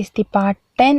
is the part 10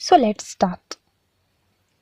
So let's start.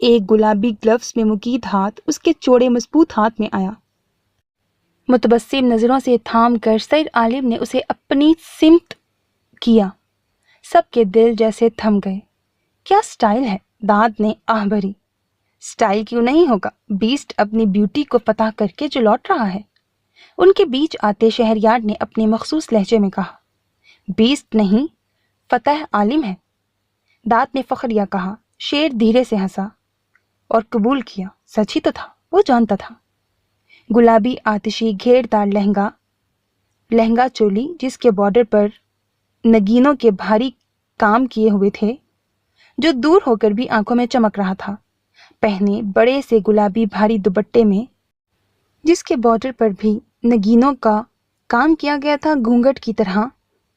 ایک گلابی gloves میں مکید ہاتھ اس کے چوڑے مضبوط ہاتھ میں آیا۔ متبسم نظروں سے تھام کر سید عالم نے اسے اپنی سمت کیا۔ سب کے دل جیسے تھم گئے۔ کیا سٹائل ہے، داد نے آہ بھری۔ سٹائل کیوں نہیں ہوگا، بیسٹ اپنی بیوٹی کو فتح کر کے جو لوٹ رہا ہے۔ ان کے بیچ آتے شہریار نے اپنے مخصوص لہجے میں کہا، بیسٹ نہیں، فتح عالم ہے۔ داد نے فخریہ کہا۔ شیر دھیرے سے ہنسا اور قبول کیا، سچ ہی تو تھا، وہ جانتا تھا۔ گلابی آتشی گھیردار لہنگا چولی جس کے بارڈر پر نگینوں کے بھاری کام کیے ہوئے تھے جو دور ہو کر بھی آنکھوں میں چمک رہا تھا، پہنے بڑے سے گلابی بھاری دوپٹے میں جس کے بارڈر پر بھی نگینوں کا کام کیا گیا تھا، گھونگھٹ کی طرح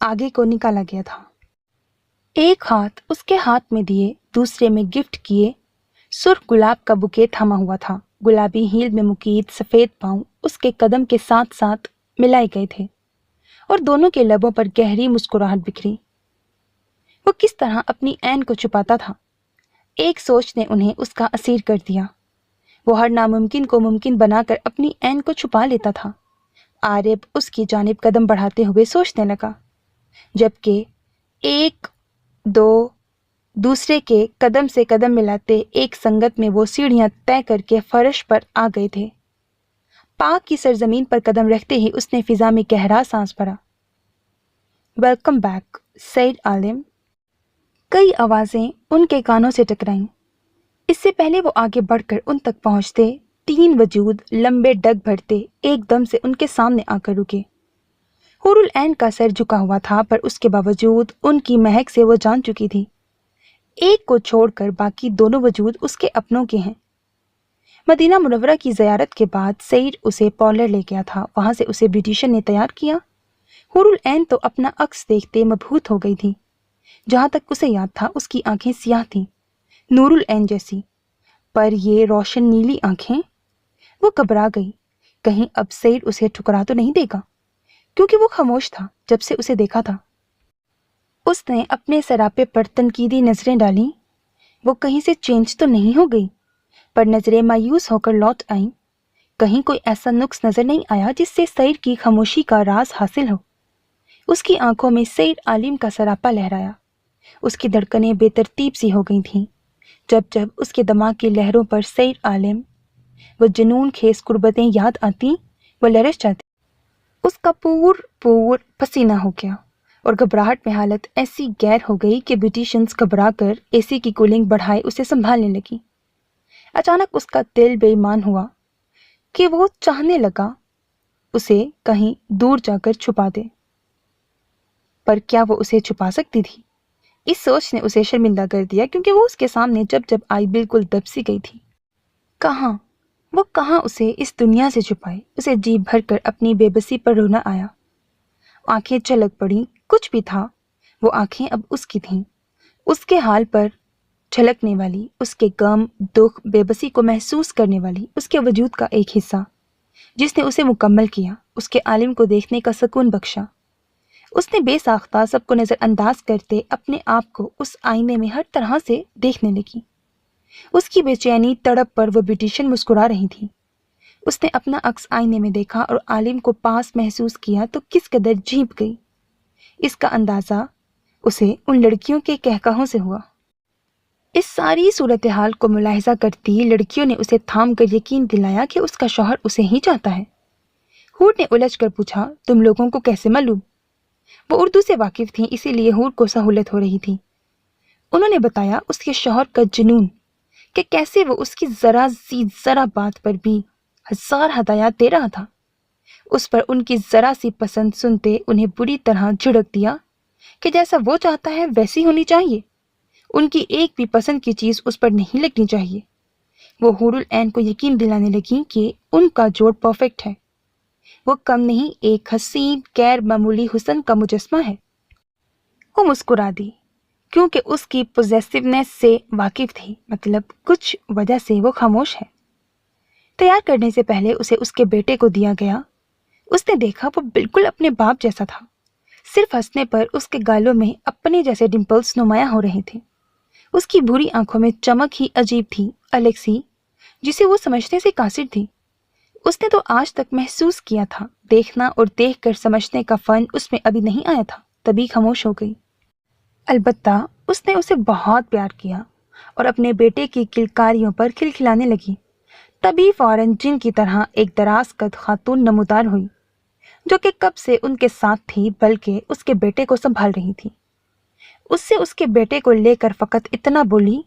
آگے کو نکالا گیا تھا۔ ایک ہاتھ اس کے ہاتھ میں دیے، دوسرے میں گفٹ کیے سرخ گلاب کا بکے تھما ہوا تھا۔ گلابی ہیل میں مکید سفید پاؤں اس کے قدم کے ساتھ ساتھ ملائے گئے تھے اور دونوں کے لبوں پر گہری مسکراہٹ بکھری۔ وہ کس طرح اپنی عین کو چھپاتا تھا، ایک سوچ نے انہیں اس کا اسیر کر دیا۔ وہ ہر ناممکن کو ممکن بنا کر اپنی عین کو چھپا لیتا تھا۔ عارب اس کی جانب قدم بڑھاتے ہوئے سوچنے لگا، جبکہ ایک دو دوسرے کے قدم سے قدم ملاتے ایک سنگت میں وہ سیڑھیاں طے کر کے فرش پر آ گئے تھے۔ پاک کی سرزمین پر قدم رکھتے ہی اس نے فضا میں گہرا سانس بھرا۔ ویلکم بیک سید عالم۔ کئی آوازیں ان کے کانوں سے ٹکرائیں۔ اس سے پہلے وہ آگے بڑھ کر ان تک پہنچتے، تین وجود لمبے ڈگ بھرتے ایک دم سے ان کے سامنے آ کر رکے۔ حور العین کا سر جھکا ہوا تھا، پر اس کے باوجود ان کی مہک سے وہ جان چکی تھی، ایک کو چھوڑ کر باقی دونوں وجود اس کے اپنوں کے ہیں۔ مدینہ منورہ کی زیارت کے بعد سید اسے پارلر لے گیا تھا، وہاں سے اسے بیوٹیشین نے تیار کیا۔ حور العین تو اپنا عکس دیکھتے مبہوت ہو گئی تھی۔ جہاں تک اسے یاد تھا اس کی آنکھیں سیاہ تھیں، نور العین جیسی، پر یہ روشن نیلی آنکھیں۔ وہ گھبرا گئی، کہیں اب سید اسے ٹھکرا تو نہیں دے گا، کیونکہ وہ خاموش تھا جب سے اسے دیکھا تھا۔ اس نے اپنے سراپے پر تنقیدی نظریں ڈالیں، وہ کہیں سے چینج تو نہیں ہو گئی، پر نظریں مایوس ہو کر لوٹ آئیں۔ کہیں کوئی ایسا نقص نظر نہیں آیا جس سے سید کی خاموشی کا راز حاصل ہو۔ اس کی آنکھوں میں سید عالم کا سراپا لہرایا۔ اس کی دھڑکنیں بے ترتیب سی ہو گئی تھیں۔ جب جب اس کے دماغ کی لہروں پر سید عالم وہ جنون خیز قربتیں یاد آتی، وہ لرز جاتی۔ اس کا پور پسینہ ہو گیا اور گھبراہٹ میں حالت ایسی غیر ہو گئی کہ بیوٹیشینز گھبرا کر اے سی کی کولنگ بڑھائے اسے سنبھالنے لگی۔ اچانک اس کا دل بے ایمان ہوا کہ وہ چاہنے لگا اسے کہیں دور جا کر چھپا دے، پر کیا وہ اسے چھپا سکتی تھی؟ اس سوچ نے اسے شرمندہ کر دیا، کیونکہ وہ اس کے سامنے جب جب آئی بالکل دب سی گئی تھی۔ وہ کہاں اسے اس دنیا سے چھپائے؟ اسے جی بھر کر اپنی بے بسی پر رونا آیا۔ آنکھیں چلک پڑی، کچھ بھی تھا، وہ آنکھیں اب اس کی تھیں، اس کے حال پر چھلکنے والی، اس کے غم، دکھ، بے بسی کو محسوس کرنے والی، اس کے وجود کا ایک حصہ جس نے اسے مکمل کیا، اس کے عالم کو دیکھنے کا سکون بخشا۔ اس نے بے ساختہ سب کو نظر انداز کرتے اپنے آپ کو اس آئینے میں ہر طرح سے دیکھنے لگی۔ اس کی بے چینی تڑپ پر وہ بیوٹیشین مسکرا رہی تھی۔ اس نے اپنا عکس آئینے میں دیکھا اور عالم کو پاس محسوس کیا تو کس قدر جھیپ گئی۔ اس کا اندازہ اسے ان لڑکیوں کے کہکہوں سے ہوا۔ اس ساری صورتحال کو ملاحظہ کرتی لڑکیوں نے اسے تھام کر یقین دلایا کہ اس کا شوہر اسے ہی چاہتا ہے۔ حور نے الجھ کر پوچھا، تم لوگوں کو کیسے معلوم؟ وہ اردو سے واقف تھیں، اسی لیے حور کو سہولت ہو رہی تھی۔ انہوں نے بتایا اس کے شوہر کا جنون، کہ کیسے وہ اس کی ذرا بات پر بھی ہزار ہدایات دے رہا تھا۔ اس پر ان کی ذرا سی پسند سنتے انہیں بری طرح جھڑک دیا کہ جیسا وہ چاہتا ہے ویسی ہونی چاہیے، ان کی ایک بھی پسند کی چیز اس پر نہیں لگنی چاہیے۔ وہ حور العین کو یقین دلانے لگیں کہ ان کا جوڑ پرفیکٹ ہے، وہ کم نہیں ایک حسین غیر معمولی حسن کا مجسمہ ہے۔ وہ مسکرا دی، کیونکہ اس کی پوزیسونیس سے واقف تھی، مطلب کچھ وجہ سے وہ خاموش ہے۔ تیار کرنے سے پہلے اسے اس کے بیٹے کو دیا گیا۔ اس نے دیکھا وہ بالکل اپنے باپ جیسا تھا، صرف ہنسنے پر اس کے گالوں میں اپنے جیسے ڈمپلز نمایاں ہو رہے تھے۔ اس کی بھوری آنکھوں میں چمک ہی عجیب تھی، الگ سی، جسے وہ سمجھنے سے قاصر تھی۔ اس نے تو آج تک محسوس کیا تھا، دیکھنا اور دیکھ کر سمجھنے کا فن اس میں ابھی نہیں آیا تھا، تبھی خاموش ہو گئی۔ البتہ اس نے اسے بہت پیار کیا اور اپنے بیٹے کی کلکاریوں پر کھلکھلانے لگی۔ تبھی فوراً جن کی طرح ایک دراز قد خاتون نمودار ہوئی، جو کہ کب سے ان کے ساتھ تھی بلکہ اس کے بیٹے کو سنبھال رہی تھی۔ اس سے اس کے بیٹے کو لے کر فقط اتنا بولی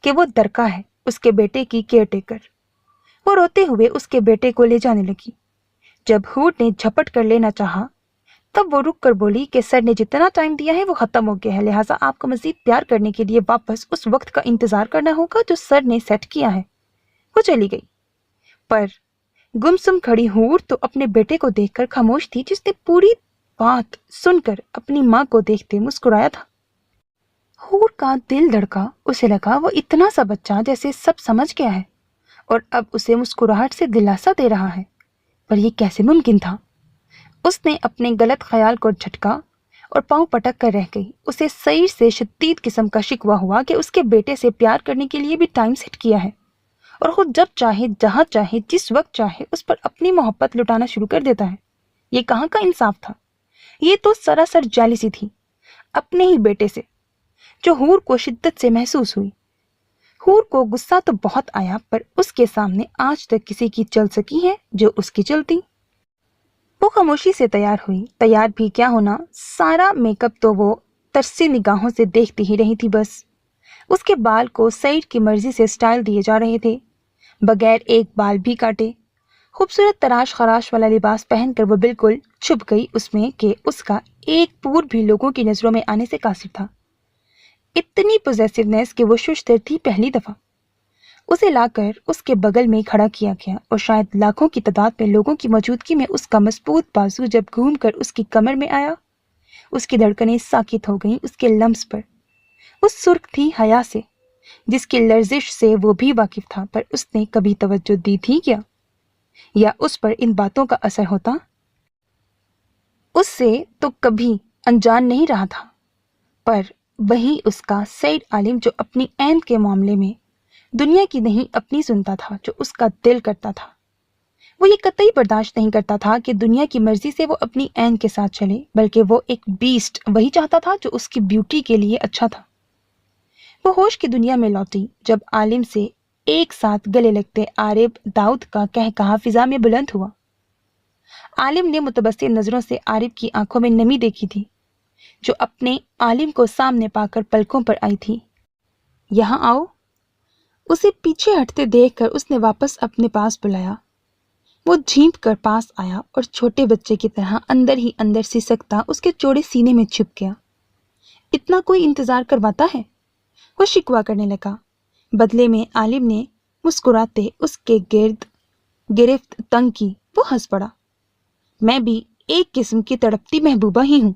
کہ وہ درکا ہے، اس کے بیٹے کی کیئر ٹیکر۔ وہ روتے ہوئے اس کے بیٹے کو لے جانے لگی۔ جب ہور نے جھپٹ کر لینا چاہا تب وہ رک کر بولی کہ سر نے جتنا ٹائم دیا ہے وہ ختم ہو گیا ہے، لہٰذا آپ کو مزید پیار کرنے کے لیے واپس اس وقت کا انتظار کرنا ہوگا جو سر نے سیٹ کیا ہے۔ وہ چلی گئی، پر گمسم کھڑی ہور تو اپنے بیٹے کو دیکھ کر خاموش تھی، جس نے پوری بات سن کر اپنی ماں کو دیکھتے مسکرایا تھا۔ ہور کا دل دھڑکا، اسے لگا وہ اتنا سا بچہ جیسے سب سمجھ گیا ہے اور اب اسے مسکراہٹ سے دلاسا دے رہا ہے، پر یہ کیسے ممکن تھا؟ اس نے اپنے غلط خیال کو جھٹکا اور پاؤں پٹک کر رہ گئی۔ اسے سعید سے شدید قسم کا شکوہ ہوا کہ اس کے بیٹے سے پیار کرنے کے لیے بھی ٹائم سیٹ کیا ہے اور خود جب چاہے، جہاں چاہے، جس وقت چاہے اس پر اپنی محبت لٹانا شروع کر دیتا ہے۔ یہ کہاں کا انصاف تھا؟ یہ تو سراسر جیلسی تھی اپنے ہی بیٹے سے، جو ہور کو شدت سے محسوس ہوئی۔ ہور کو غصہ تو بہت آیا، پر اس کے سامنے آج تک کسی کی چل سکی ہے جو اس کی چلتی؟ وہ خاموشی سے تیار ہوئی۔ تیار بھی کیا ہونا، سارا میک اپ تو وہ ترسی نگاہوں سے دیکھتی ہی رہی تھی۔ بس اس کے بال کو سعید کی مرضی سے سٹائل دیے جا رہے تھے، بغیر ایک بال بھی کاٹے۔ خوبصورت تراش خراش والا لباس پہن کر وہ بالکل چھپ گئی اس میں کہ اس کا ایک پور بھی لوگوں کی نظروں میں آنے سے قاصر تھا۔ اتنی پوزیسونیس کہ وہ ششدر تھی پہلی دفعہ۔ اسے لا کر اس کے بغل میں کھڑا کیا گیا اور شاید لاکھوں کی تعداد میں لوگوں کی موجودگی میں اس کا مضبوط بازو جب گھوم کر اس کی کمر میں آیا، اس کی دھڑکنیں ساکت ہو گئیں اس کے لمس پر۔ وہ سرخ تھی حیا سے، جس کی لرزش سے وہ بھی واقف تھا، پر اس نے کبھی توجہ دی تھی کیا؟ یا اس پر ان باتوں کا اثر ہوتا؟ اس سے تو کبھی انجان نہیں رہا تھا، پر وہی اس کا سعید عالم جو اپنی عین کے معاملے میں دنیا کی نہیں اپنی سنتا تھا، جو اس کا دل کرتا تھا۔ وہ یہ قطعی برداشت نہیں کرتا تھا کہ دنیا کی مرضی سے وہ اپنی عین کے ساتھ چلے، بلکہ وہ ایک بیسٹ وہی چاہتا تھا جو اس کی بیوٹی کے لیے اچھا تھا۔ وہ ہوش کی دنیا میں لوٹی جب عالم سے ایک ساتھ گلے لگتے عارب داؤد کا کہا فضا میں بلند ہوا۔ عالم نے متبسم نظروں سے عارب کی آنکھوں میں نمی دیکھی تھی، جو اپنے عالم کو سامنے پا کر پلکوں پر آئی تھی۔ یہاں آؤ۔ اسے پیچھے ہٹتے دیکھ کر اس نے واپس اپنے پاس بلایا۔ وہ جھینپ کر پاس آیا اور چھوٹے بچے کی طرح اندر ہی اندر سسکتا اس کے چوڑے سینے میں چھپ گیا۔ اتنا کوئی انتظار کرواتا ہے؟ وہ شکوہ کرنے لگا۔ بدلے میں عالم نے مسکراتے اس کے گرد گرفت تنگ کی۔ وہ ہنس پڑا۔ میں بھی ایک قسم کی تڑپتی محبوبہ ہی ہوں،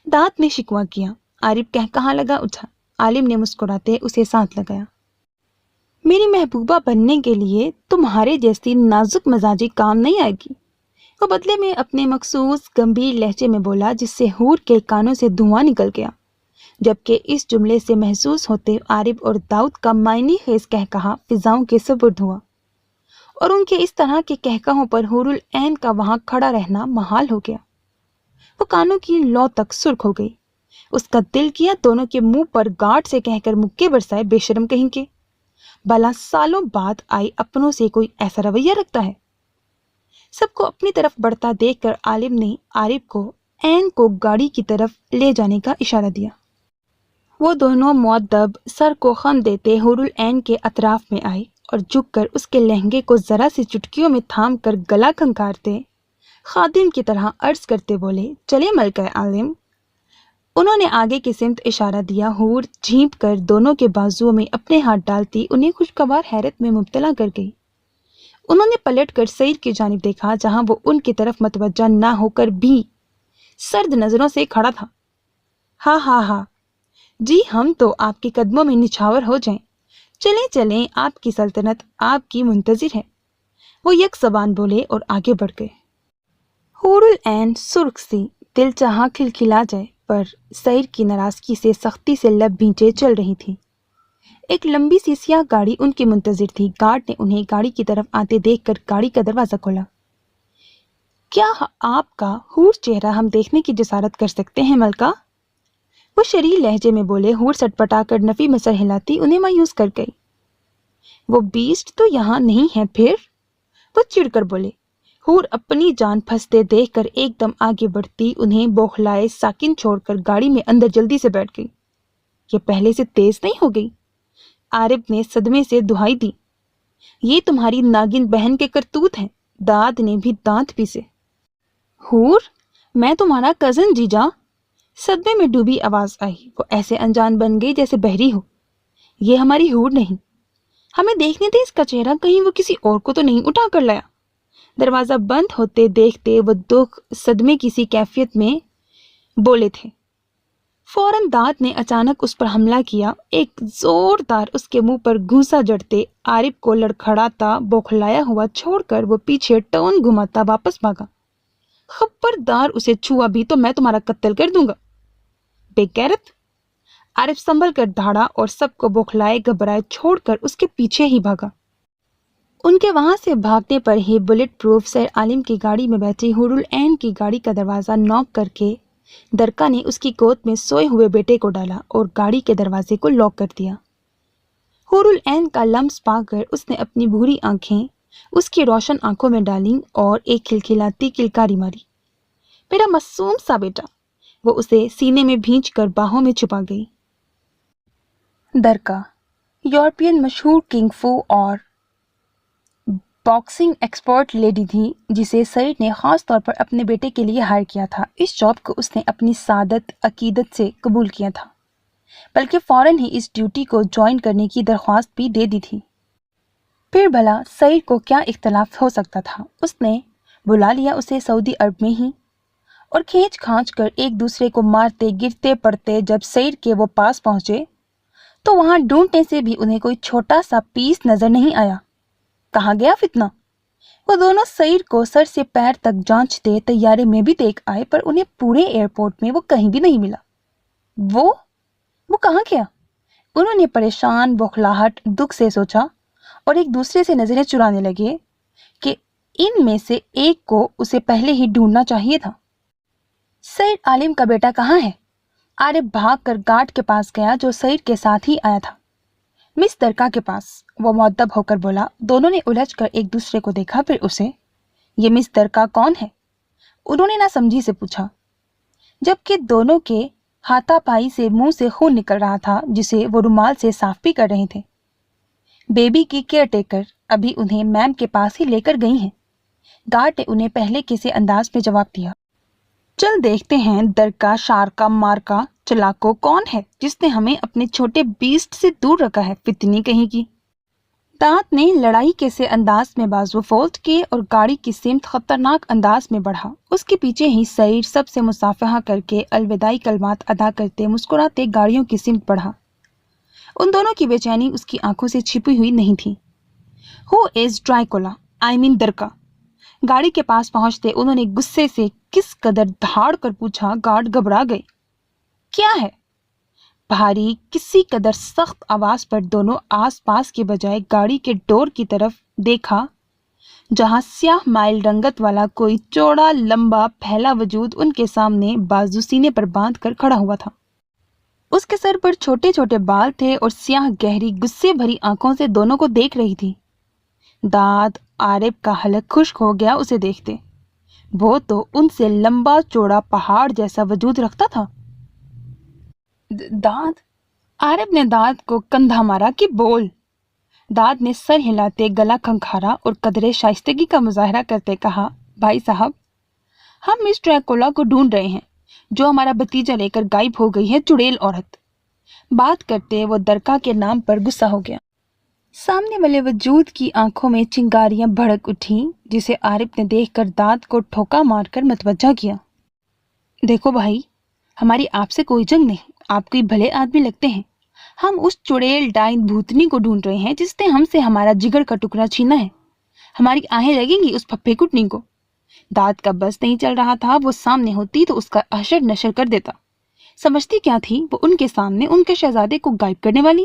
دانت نے شکوہ کیا۔ عارب کہاں لگا اٹھا۔ عالم نے مسکراتے اسے ساتھ لگایا۔ میری محبوبہ بننے کے لیے تمہارے جیسی نازک مزاجی کام نہیں آئے گی، وہ بدلے میں اپنے مخصوص گمبھیر لہجے میں بولا، جس سے ہور کے کانوں سے دھواں نکل گیا، جبکہ اس جملے سے محسوس ہوتے عارب اور داؤد کا معنی خیز کہا فضاؤں کے سپرد ہوا، اور ان کے اس طرح کے کہکہوں پر حور العین کا وہاں کھڑا رہنا محال ہو گیا۔ وہ کانوں کی لو تک سرخ ہو گئی۔ اس کا دل کیا دونوں کے منہ پر گارڈ سے کہہ کر مکے برسائے، بے شرم کہیں کے۔ بھلا سالوں بعد آئی اپنوں سے کوئی ایسا رویہ رکھتا ہے؟ سب کو اپنی طرف بڑھتا دیکھ کر عالم نے عارب کو عین کو گاڑی کی طرف لے جانے کا اشارہ دیا۔ وہ دونوں مؤدب سر کو خم دیتے حور العین کے اطراف میں آئے اور جھک کر اس کے لہنگے کو ذرا سی چٹکیوں میں تھام کر گلا کھنکارتے خادم کی طرح عرض کرتے بولے، چلے ملکہ عالم۔ انہوں نے آگے کی سمت اشارہ دیا۔ حور جھینپ کر دونوں کے بازوؤں میں اپنے ہاتھ ڈالتی انہیں خوشگوار حیرت میں مبتلا کر گئی۔ انہوں نے پلٹ کر سعید کی جانب دیکھا، جہاں وہ ان کی طرف متوجہ نہ ہو کر بھی سرد نظروں سے کھڑا تھا۔ ہاں ہاں ہاں جی، ہم تو آپ کے قدموں میں نچھاور ہو جائیں، چلیں چلیں، آپ کی سلطنت آپ کی منتظر ہے، وہ یک زبان بولے اور آگے بڑھ گئے۔ حور العین سرخ سی، دل چاہا کھلکھلا جائے، پر سعید کی ناراضگی سے سختی سے لب بھینچے چل رہی تھی۔ ایک لمبی سی سیاہ گاڑی ان کے منتظر تھی۔ گارڈ نے انہیں گاڑی کی طرف آتے دیکھ کر گاڑی کا دروازہ کھولا۔ کیا آپ کا حور چہرہ ہم دیکھنے کی جسارت کر سکتے ہیں ملکہ؟ وہ شریح لہجے میں بولے۔ حور سٹپٹا کر نفی میں سر ہلاتی انہیں مایوس کر گئی۔ وہ بیسٹ تو یہاں نہیں ہے پھر؟ وہ چڑ کر بولے۔ حور اپنی جان پھنستے دیکھ کر ایک دم آگے بڑھتی انہیں بوکھلائے ساکن چھوڑ کر گاڑی میں اندر جلدی سے بیٹھ گئی۔ یہ پہلے سے تیز نہیں ہو گئی؟ عارف نے صدمے سے دہائی دی۔ یہ تمہاری ناگن بہن کے کرتوت ہیں۔ داد نے بھی دانت پیسے۔ حور، میں تمہارا کزن جیجا۔ صدمے میں ڈوبی آواز آئی۔ وہ ایسے انجان بن گئی جیسے بہری ہو۔ یہ ہماری حور نہیں، ہمیں دیکھنے دے اس کا چہرہ، کہیں وہ کسی اور کو تو نہیں اٹھا کر لایا۔ دروازہ بند ہوتے دیکھتے وہ دکھ صدمے کی سی کیفیت میں بولے تھے۔ فوراً داد نے اچانک اس پر حملہ کیا۔ ایک زوردار اس کے منہ پر گھونسا جڑتے عارف کو لڑکھڑاتا بوکھلایا ہوا چھوڑ کر وہ پیچھے ٹرن گھماتا واپس بھاگا۔ خبردار اسے چھوا بھی تو میں تمہارا قتل کر دوں گا، بے غیرت۔ عارف سنبھل کر دھاڑا اور سب کو بوکھلائے گھبرائے چھوڑ کر اس کے پیچھے ہی بھاگا۔ ان کے وہاں سے بھاگنے پر ہی بلٹ پروف سیر عالم کی گاڑی میں بیٹھی حور العین کی گاڑی کا دروازہ نوک کر کے درکا نے اس کی گود میں سوئے ہوئے بیٹے کو ڈالا اور گاڑی کے دروازے کو لاک کر دیا۔ حور العین کا لمس پا کر اس نے اپنی بھوری آنکھیں اس کی روشن آنکھوں میں ڈالیں اور ایک کھلکھلاتی کلکاری ماری۔ میرا معصوم سا بیٹا۔ وہ اسے سینے میں بھینچ کر باہوں میں چھپا گئی۔ درکا یورپین مشہور کنگ فو اور باکسنگ ایکسپرٹ لیڈی تھی جسے سعید نے خاص طور پر اپنے بیٹے کے لیے ہائر کیا تھا۔ اس جاب کو اس نے اپنی سعادت عقیدت سے قبول کیا تھا، بلکہ فوراً ہی اس ڈیوٹی کو جوائن کرنے کی درخواست بھی دے دی تھی۔ پھر بھلا سعید کو کیا اختلاف ہو سکتا تھا؟ اس نے بلا لیا اسے سعودی عرب میں ہی، اور کھینچ کھانچ کر ایک دوسرے کو مارتے گرتے پڑتے جب سعید کے وہ پاس پہنچے تو وہاں ڈھونڈنے سے بھی انہیں کوئی چھوٹا سا پیس نظر نہیں آیا۔ کہاں گیا فتنہ؟ وہ دونوں سعید کو سر سے پیر تک جانچتے طیارے میں بھی دیکھ آئے، پر انہیں پورے ایئرپورٹ میں وہ کہیں بھی نہیں ملا۔ وہ کہاں گیا؟ انہوں نے پریشان بوکھلاہٹ دکھ سے سوچا اور ایک دوسرے سے نظریں چرانے لگے کہ ان میں سے ایک کو اسے پہلے ہی ڈھونڈنا چاہیے تھا۔ سعید عالم کا بیٹا کہاں ہے؟ عارف بھاگ کر گارڈ کے پاس گیا جو سعید کے ساتھ ہی آیا تھا۔ مس درکا کے پاس، وہ مؤدب ہو کر بولا۔ دونوں نے الجھ کر ایک دوسرے کو دیکھا، پھر اسے، یہ مس درکا کون ہے؟ انہوں نے نہ سمجھی سے پوچھا، جبکہ دونوں کے ہاتھا پائی سے منہ سے خون نکل رہا تھا جسے وہ رومال سے صاف بھی کر رہے تھے۔ بیبی کی کیئر ٹیکر، ابھی انہیں میم کے پاس ہی لے کر گئی ہیں۔ گارڈ نے انہیں پہلے کسی انداز میں جواب دیا۔ چل دیکھتے ہیں درکا شارکا مارکا چلاکو کون ہے جس نے ہمیں اپنے چھوٹے بیسٹ سے دور رکھا ہے، فتنی کہیں کی۔ دانت نے لڑائی کے سے انداز میں بازو فولڈ کیے اور گاڑی کی سمت خطرناک انداز میں بڑھا۔ اس کے پیچھے ہی سعید سب سے مصافحہ کر کے الوداعی کلمات ادا کرتے مسکراتے گاڑیوں کی سمت بڑھا۔ ان دونوں کی بے چینی اس کی آنکھوں سے چھپی ہوئی نہیں تھی۔ ہو از ڈرائیکولا، آئی مین درکا۔ گاڑی کے پاس پہنچتے انہوں نے غصے سے کس قدر دھاڑ کر پوچھا۔ گارڈ گھبرا گئے۔ کیا ہے؟ بھاری کسی قدر سخت آواز پر دونوں آس پاس کے بجائے گاڑی کے ڈور کی طرف دیکھا جہاں سیاہ مائل رنگت والا کوئی چوڑا لمبا پھیلا وجود ان کے سامنے بازو سینے پر باندھ کر کھڑا ہوا تھا۔ اس کے سر پر چھوٹے چھوٹے بال تھے اور سیاہ گہری غصے بھری آنکھوں سے دونوں کو دیکھ رہی تھی۔ داد عارف کا حلق خشک ہو گیا اسے دیکھتے۔ وہ تو ان سے لمبا چوڑا پہاڑ جیسا وجود رکھتا تھا۔ داد، عارف نے داد کو کندھا مارا کہ بول۔ داد نے سر ہلاتے گلا کھنکھارا اور قدرے شائستگی کا مظاہرہ کرتے کہا، بھائی صاحب، ہم مس ڈریکولا کو ڈھونڈ رہے ہیں جو ہمارا بھتیجا لے کر غائب ہو گئی ہے، چڑیل عورت۔ بات کرتے وہ درکا کے نام پر غصہ ہو گیا۔ سامنے والے وجود کی آنکھوں میں چنگاریاں بھڑک اٹھیں جسے عارف نے دیکھ کر داد کو ٹھوکا مار کر متوجہ کیا۔ دیکھو بھائی، ہماری آپ سے کوئی جنگ نہیں، آپ کوئی بھلے آدمی لگتے ہیں۔ ہم اس چڑیل ڈائن بھوتنی کو ڈھونڈ رہے ہیں جس نے ہم سے ہمارا جگر کا ٹکڑا چھینا ہے۔ ہماری آہیں لگیں گی اس پھپھے کٹنی کو۔ داد کا بس نہیں چل رہا تھا، وہ سامنے ہوتی تو اس کا حشر نشر کر دیتا۔ سمجھتی کیا تھی وہ ان کے سامنے ان کے شہزادے کو غائب کرنے والی؟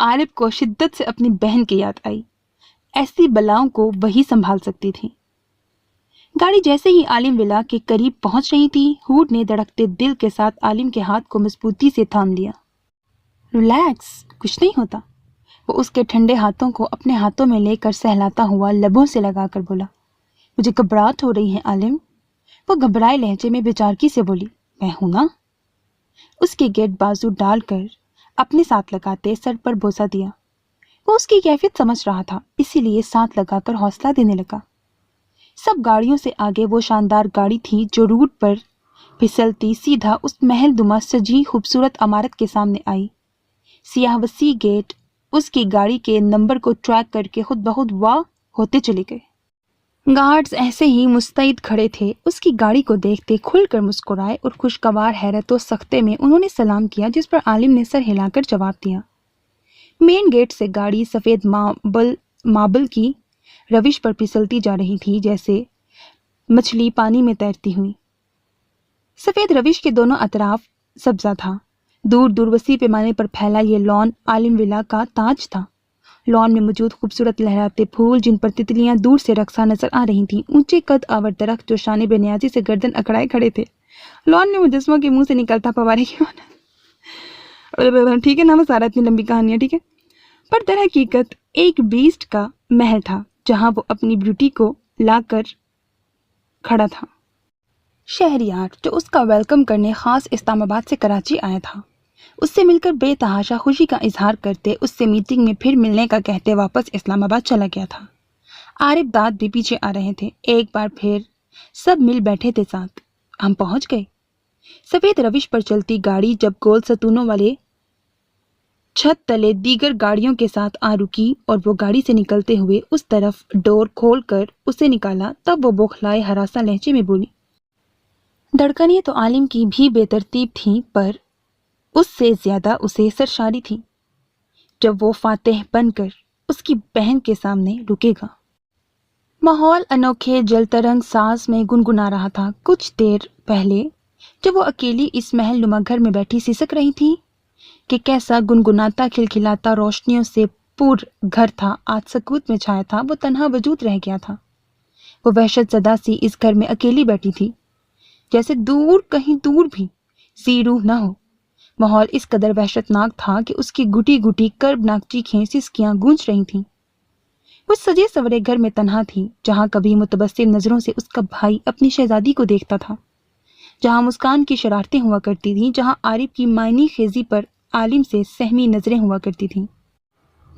عارف کو شدت سے اپنی بہن کی یاد آئی۔ ایسی بلاؤں کو وہی سنبھال سکتی تھی۔ گاڑی جیسے ہی عالم ولا کے قریب پہنچ رہی تھی، ہود نے دھڑکتے دل کے ساتھ عالم کے ہاتھ کو مضبوطی سے تھام لیا۔ ریلیکس، کچھ نہیں ہوتا۔ وہ اس کے ٹھنڈے ہاتھوں کو اپنے ہاتھوں میں لے کر سہلاتا ہوا لبوں سے لگا کر بولا، مجھے گھبراہٹ ہو رہی ہے عالم۔ وہ گھبرائے لہجے میں بیچارگی سے بولی، میں ہوں نا۔ اس کے گیٹ بازو ڈال کر اپنے ساتھ لگاتے سر پر بوسہ دیا۔ وہ اس کی کیفیت سمجھ رہا تھا، اسی لیے ساتھ لگا کر حوصلہ دینے لگا۔ سب گاڑیوں سے آگے وہ شاندار گاڑی تھی جو روڈ پر پھسلتی سیدھا اس محل نما سجی خوبصورت عمارت کے سامنے آئی۔ سیاہ وسیع گیٹ اس کی گاڑی کے نمبر کو ٹریک کر کے خود بخود واہ ہوتے چلے گئے۔ گارڈز ایسے ہی مستعد کھڑے تھے، اس کی گاڑی کو دیکھتے کھل کر مسکرائے اور خوشگوار حیرت و سختے میں انہوں نے سلام کیا، جس پر عالم نے سر ہلا کر جواب دیا۔ مین گیٹ سے گاڑی سفید ماربل کی روش پر پھسلتی جا رہی تھی، جیسے مچھلی پانی میں تیرتی ہوئی۔ سفید روش کے دونوں اطراف سبزہ تھا۔ دور دور وسیع پیمانے پر پھیلا یہ لان عالم ولا کا تاج تھا۔ لان میں موجود خوبصورت لہراتے پھول، جن پر تتلیاں دور سے رقصاں نظر آ رہی تھیں، اونچے قد آور درخت جو شان بے نیازی سے گردن اکڑائے کھڑے تھے، لان میں مجسموں کے منہ سے نکلتا فوارے کی مانا۔ ٹھیک ہے نا، وہ سارا اتنی لمبی کہانیاں، ٹھیک ہے، پر در حقیقت ایک بیسٹ کا محل تھا جہاں وہ اپنی بیوٹی کو لا کر کھڑا تھا۔ شہریار جو اس کا ویلکم کرنے خاص اسلام آباد سے کراچی آیا تھا، اس سے مل کر بے تحاشا خوشی کا اظہار کرتے، اس سے میٹنگ میں پھر ملنے کا کہتے واپس اسلام آباد چلا گیا تھا۔ عارف داد بھی پیچھے آ رہے تھے۔ ایک بار پھر سب مل بیٹھے تھے ساتھ۔ ہم پہنچ گئے۔ سفید روش پر چلتی گاڑی جب گول ستونوں والے چھت تلے دیگر گاڑیوں کے ساتھ آ رکی اور وہ گاڑی سے نکلتے ہوئے اس طرف ڈور کھول کر اسے نکالا، تب وہ بوکھلائے ہراساں لہجے میں بولی۔ دھڑکنیں تو عالم کی بھی بے ترتیب تھیں، پر اس سے زیادہ اسے سرشاری تھی جب وہ فاتح بن کر اس کی بہن کے سامنے رکے گا۔ ماحول انوکھے جل ترنگ ساز میں گنگنا رہا تھا۔ کچھ دیر پہلے جب وہ اکیلی اس محل نما گھر میں بیٹھی سسک رہی تھی کہ کیسا گنگناتا کھلکھلاتا روشنیوں سے پور گھر تھا، آج سکوت میں چھایا تھا، وہ تنہا وجود رہ گیا تھا۔ وہ وحشت زدہ سی اس گھر میں اکیلی بیٹھی تھی، جیسے دور کہیں دور بھی ذی روح نہ ہو۔ ماحول اس قدر وحشتناک تھا کہ اس کی گھٹی گھٹی کربناک چیخیں سسکیاں گونج رہی تھیں۔ وہ سجے سورے گھر میں تنہا تھی، جہاں کبھی متبسم نظروں سے اس کا بھائی اپنی شہزادی کو دیکھتا تھا، جہاں مسکان کی شرارتیں ہوا کرتی تھیں، جہاں عارف کی معنی خیزی پر عالم سے سہمی نظریں ہوا کرتی تھیں،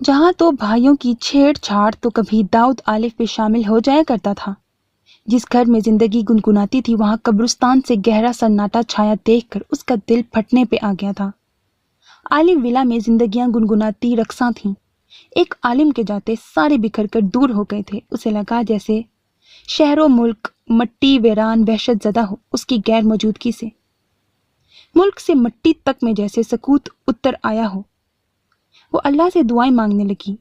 جہاں تو بھائیوں کی چھیڑ چھاڑ تو کبھی داؤد آلف پہ شامل ہو جایا کرتا تھا۔ جس گھر میں زندگی گنگناتی تھی، وہاں قبرستان سے گہرا سناٹا چھایا دیکھ کر اس کا دل پھٹنے پہ آ گیا تھا۔ عالم ولا میں زندگیاں گنگناتی رقصاں تھیں۔ ایک عالم کے جاتے سارے بکھر کر دور ہو گئے تھے۔ اسے لگا جیسے شہر و ملک مٹی ویران وحشت زدہ ہو اس کی غیر موجودگی سے۔ ملک سے مٹی تک میں جیسے سکوت اتر آیا ہو۔ وہ اللہ سے دعائیں مانگنے لگی،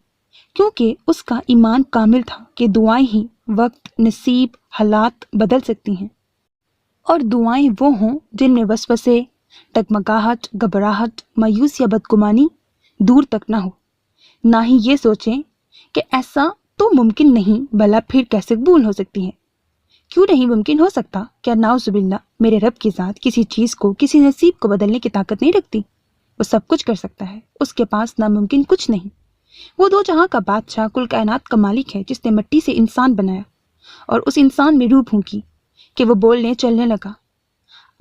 کیونکہ اس کا ایمان کامل تھا کہ دعائیں ہی وقت، نصیب، حالات بدل سکتی ہیں، اور دعائیں وہ ہوں جن میں وسوسے، ڈگمگاہٹ، گھبراہٹ، مایوس یا بدگمانی دور تک نہ ہو۔ نہ ہی یہ سوچیں کہ ایسا تو ممکن نہیں، بھلا پھر کیسے قبول ہو سکتی ہے؟ کیوں نہیں ممکن ہو سکتا؟ کیا نعوذ باللہ میرے رب کی ذات کسی چیز کو، کسی نصیب کو بدلنے کی طاقت نہیں رکھتی؟ وہ سب کچھ کر سکتا ہے، اس کے پاس ناممکن کچھ نہیں۔ وہ دو جہاں کا بادشاہ، کل کائنات کا مالک ہے، جس نے مٹی سے انسان بنایا اور اس انسان میں روح پھونکی کہ وہ بولنے چلنے لگا۔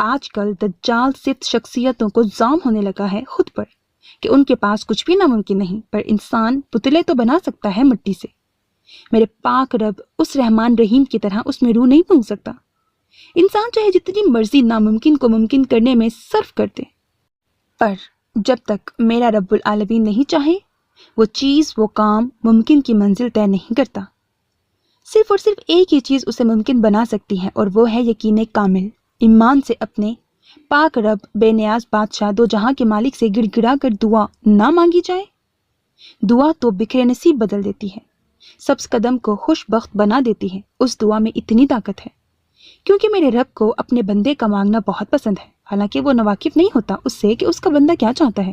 آج کل دجال صرف شخصیتوں کو زام ہونے لگا ہے خود پر کہ ان کے پاس کچھ بھی ناممکن نہیں، پر انسان پتلے تو بنا سکتا ہے مٹی سے۔ میرے پاک رب اس رحمان رحیم کی طرح اس میں روح نہیں پھونک سکتا؟ انسان چاہے جتنی مرضی ناممکن کو ممکن کرنے میں صرف کر دے، پر جب تک میرا رب العالمین نہیں چاہے، وہ چیز، وہ کام ممکن کی منزل طے نہیں کرتا۔ صرف اور صرف ایک ہی چیز اسے ممکن بنا سکتی ہے، اور وہ ہے یقین کامل، ایمان سے اپنے پاک رب بے نیاز بادشاہ دو جہاں کے مالک سے گڑ گڑا کر دعا نہ مانگی جائے۔ دعا تو بکھرے نصیب بدل دیتی ہے، سبز قدم کو خوش بخت بنا دیتی ہے۔ اس دعا میں اتنی طاقت ہے کیونکہ میرے رب کو اپنے بندے کا مانگنا بہت پسند ہے، حالانکہ وہ ناواقف نہیں ہوتا اس سے کہ اس کا بندہ کیا چاہتا ہے۔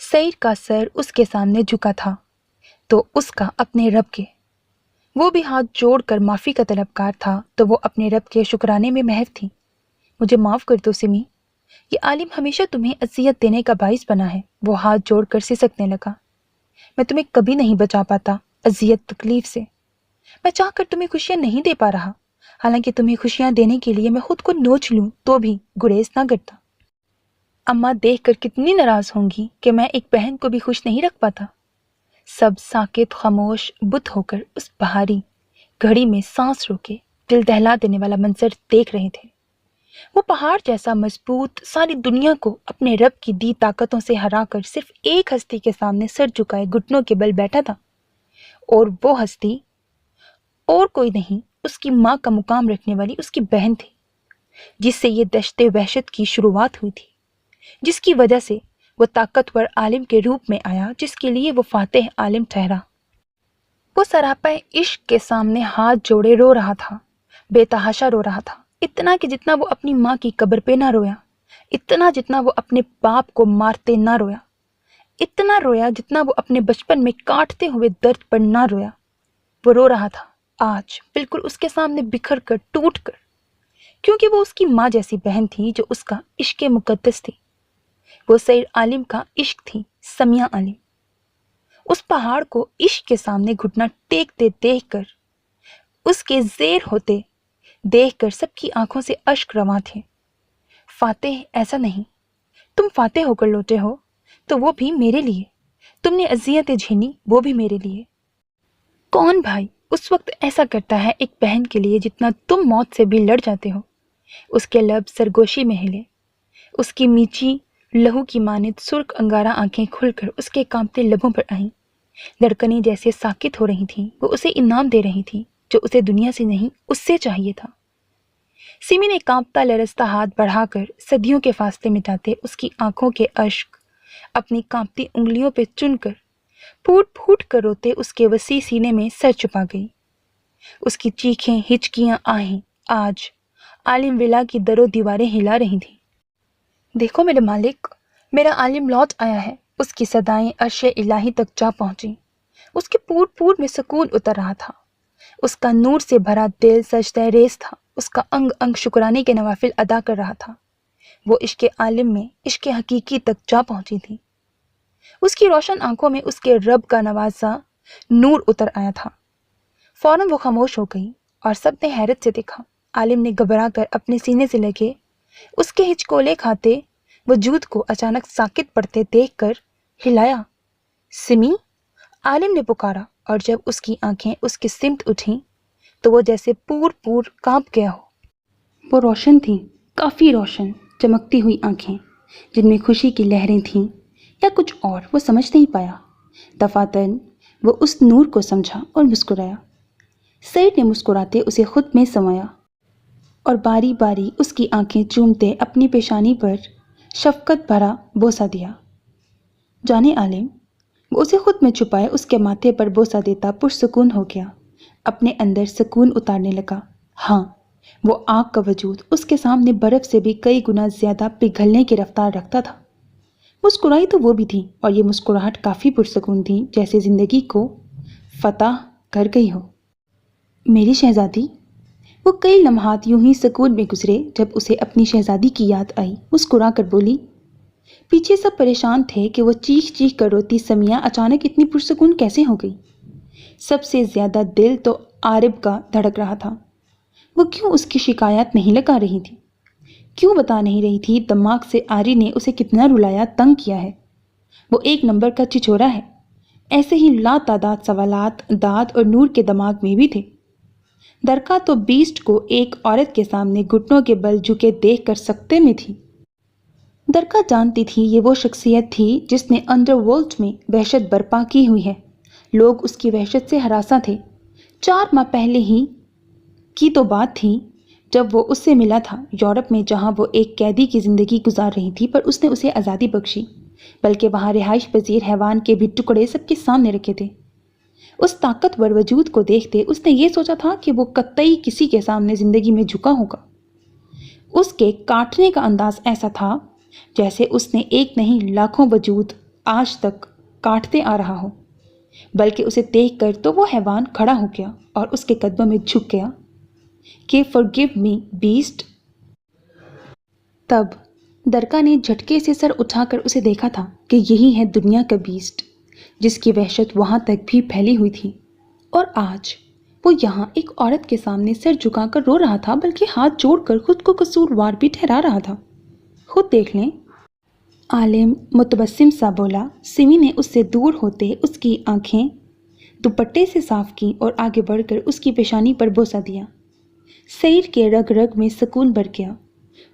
سعید کا سر اس کے سامنے جھکا تھا تو اس کا اپنے رب کے، وہ بھی ہاتھ جوڑ کر معافی کا طلبگار تھا تو وہ اپنے رب کے شکرانے میں محو تھی۔ مجھے معاف کر دو سمی، یہ عالم ہمیشہ تمہیں اذیت دینے کا باعث بنا ہے۔ وہ ہاتھ جوڑ کر سسکنے لگا۔ میں تمہیں کبھی نہیں بچا پاتا اذیت تکلیف سے، میں چاہ کر تمہیں خوشیاں نہیں دے پا رہا، حالانکہ تمہیں خوشیاں دینے کے لیے میں خود کو نوچ لوں تو بھی گریز نہ کرتا۔ اماں دیکھ کر کتنی ناراض ہوں گی کہ میں ایک بہن کو بھی خوش نہیں رکھ پاتا۔ سب ساکت خاموش بت ہو کر اس بہاری گھڑی میں سانس روکے دل دہلا دینے والا منظر دیکھ رہے تھے۔ وہ پہاڑ جیسا مضبوط ساری دنیا کو اپنے رب کی دی طاقتوں سے ہرا کر صرف ایک ہستی کے سامنے سر جھکائے گھٹنوں کے بل بیٹھا تھا، اور وہ ہستی اور کوئی نہیں، اس کی ماں کا مقام رکھنے والی اس کی بہن تھی، جس سے یہ دشت وحشت کی شروعات ہوئی تھی، جس کی وجہ سے وہ طاقتور عالم کے روپ میں آیا، جس کے لیے وہ فاتح عالم ٹھہرا۔ وہ سراپا عشق کے سامنے ہاتھ جوڑے رو رہا تھا، بے تحاشا رو رہا تھا، اتنا کہ جتنا وہ اپنی ماں کی قبر پہ نہ رویا، اتنا جتنا وہ اپنے باپ کو مارتے نہ رویا، اتنا رویا جتنا وہ اپنے بچپن میں کاٹتے ہوئے درد پر نہ رویا۔ وہ رو رہا تھا آج بالکل اس کے سامنے بکھر کر ٹوٹ کر، کیونکہ وہ اس کی ماں جیسی بہن تھی جو اس کا عشق مقدس تھی۔ وہ سعید عالم کا عشق تھی، سمیہ عالم۔ اس پہاڑ کو عشق کے سامنے گھٹنا ٹیکتے دیکھ کر، اس کے زیر ہوتے دیکھ کر سب کی آنکھوں سے اشک رواں تھے۔ فاتح ایسا نہیں، تم فاتح ہو کر لوٹے ہو تو وہ بھی میرے لیے، تم نے اذیتیں جھیلی وہ بھی میرے لیے۔ کون بھائی اس وقت ایسا کرتا ہے ایک بہن کے لیے جتنا تم موت سے بھی لڑ جاتے ہو؟ اس کے لب سرگوشی میں ہلے، اس کی میچی لہو کی مانند سرخ انگارہ آنکھیں کھل کر اس کے کانپتے لبوں پر آئیں، دھڑکنیں جیسے ساکت ہو رہی تھیں۔ وہ اسے انعام دے رہی تھی جو اسے دنیا سے نہیں اس سے چاہیے تھا۔ سمی نے کانپتا لرزتا ہاتھ بڑھا کر صدیوں کے فاصلے مٹاتے اس کی آنکھوں کے اشک اپنی کانپتی انگلیوں پہ چن کر پھوٹ پھوٹ کر روتے اس کے وسیع سینے میں سر چھپا گئی۔ اس کی چیخیں، ہچکیاں، آہیں آج عالم ولا کی در و دیواریں ہلا رہی تھیں۔ دیکھو میرے مالک، میرا عالم لوٹ آیا ہے۔ اس کی صدائیں عرش الہی تک جا پہنچی۔ اس کے پور پور میں سکون اتر رہا تھا، اس کا نور سے بھرا دل سجدہ ریز تھا، اس کا انگ انگ شکرانے کے نوافل ادا کر رہا تھا۔ وہ عشق عالم میں عشق حقیقی تک جا پہنچی تھی۔ اس کی روشن آنکھوں میں اس کے رب کا نوازا نور اتر آیا تھا۔ فوراً وہ خاموش ہو گئی اور سب نے حیرت سے دیکھا۔ عالم نے گھبرا کر اپنے سینے سے لگے اس کے ہچکولے کھاتے وجود کو اچانک ساکت پڑتے دیکھ کر ہلایا۔ سمی، عالم نے پکارا، اور جب اس کی آنکھیں اس کی سمت اٹھیں تو وہ جیسے پور پور کانپ گیا ہو۔ وہ روشن تھیں، کافی روشن، چمکتی ہوئی آنکھیں جن میں خوشی کی لہریں تھیں یا کچھ اور، وہ سمجھ نہیں پایا۔ دفعتاً وہ اس نور کو سمجھا اور مسکرایا۔ سعید نے مسکراتے اسے خود میں سمایا اور باری باری اس کی آنکھیں چومتے اپنی پیشانی پر شفقت بھرا بوسہ دیا۔ جانے عالم، وہ اسے خود میں چھپائے اس کے ماتھے پر بوسہ دیتا پرسکون ہو گیا، اپنے اندر سکون اتارنے لگا۔ ہاں، وہ آگ کا وجود اس کے سامنے برف سے بھی کئی گنا زیادہ پگھلنے کی رفتار رکھتا تھا۔ مسکرائی تو وہ بھی تھی، اور یہ مسکراہٹ کافی پرسکون تھی، جیسے زندگی کو فتح کر گئی ہو۔ میری شہزادی۔ وہ کئی لمحات یوں ہی سکون میں گزرے، جب اسے اپنی شہزادی کی یاد آئی مسکرا کر بولی۔ پیچھے سب پریشان تھے کہ وہ چیخ چیخ کر روتی سمیہ اچانک اتنی پرسکون کیسے ہو گئی۔ سب سے زیادہ دل تو عارب کا دھڑک رہا تھا۔ وہ کیوں اس کی شکایت نہیں لگا رہی تھی؟ کیوں بتا نہیں رہی تھی دماغ سے آری نے اسے کتنا رلایا تنگ کیا ہے؟ وہ ایک نمبر کا چچورا ہے۔ ایسے ہی لا تعداد سوالات داد اور نور کے دماغ میں بھی تھے۔ درکا تو بیسٹ کو ایک عورت کے سامنے گھٹنوں کے بل جھکے دیکھ کر سکتے میں تھی۔ درکا جانتی تھی یہ وہ شخصیت تھی جس نے انڈر ورلڈ میں وحشت برپا کی ہوئی ہے۔ لوگ اس کی وحشت سے ہراساں تھے۔ 4 ماہ پہلے ہی کی تو بات تھی جب وہ اس سے ملا تھا یورپ میں، جہاں وہ ایک قیدی کی زندگی گزار رہی تھی، پر اس نے اسے آزادی بخشی، بلکہ وہاں رہائش پذیر حیوان کے بھی ٹکڑے سب کے سامنے رکھے تھے۔ اس طاقتور وجود کو دیکھتے اس نے یہ سوچا تھا کہ وہ قطعی کسی کے سامنے زندگی میں جھکا ہوگا۔ اس کے کاٹنے کا انداز ایسا تھا جیسے اس نے ایک نہیں لاکھوں وجود آج تک کاٹتے آ رہا ہو، بلکہ اسے دیکھ کر تو وہ حیوان کھڑا ہو گیا اور اس کے قدموں میں جھک گیا کہ forgive me beast۔ تب درکا نے جھٹکے سے سر اٹھا کر اسے دیکھا تھا کہ یہی ہے دنیا کا بیسٹ، جس کی وحشت وہاں تک بھی پھیلی ہوئی تھی، اور آج وہ یہاں ایک عورت کے سامنے سر جھکا کر رو رہا تھا، بلکہ ہاتھ جوڑ کر خود کو قصوروار بھی ٹھہرا رہا تھا۔ خود دیکھ لیں، عالم متبسم سا بولا۔ سمی نے اس سے دور ہوتے اس کی آنکھیں دوپٹے سے صاف کی اور آگے بڑھ کر اس کی پیشانی پر بوسہ دیا۔ سعید کے رگ رگ میں سکون بھر گیا،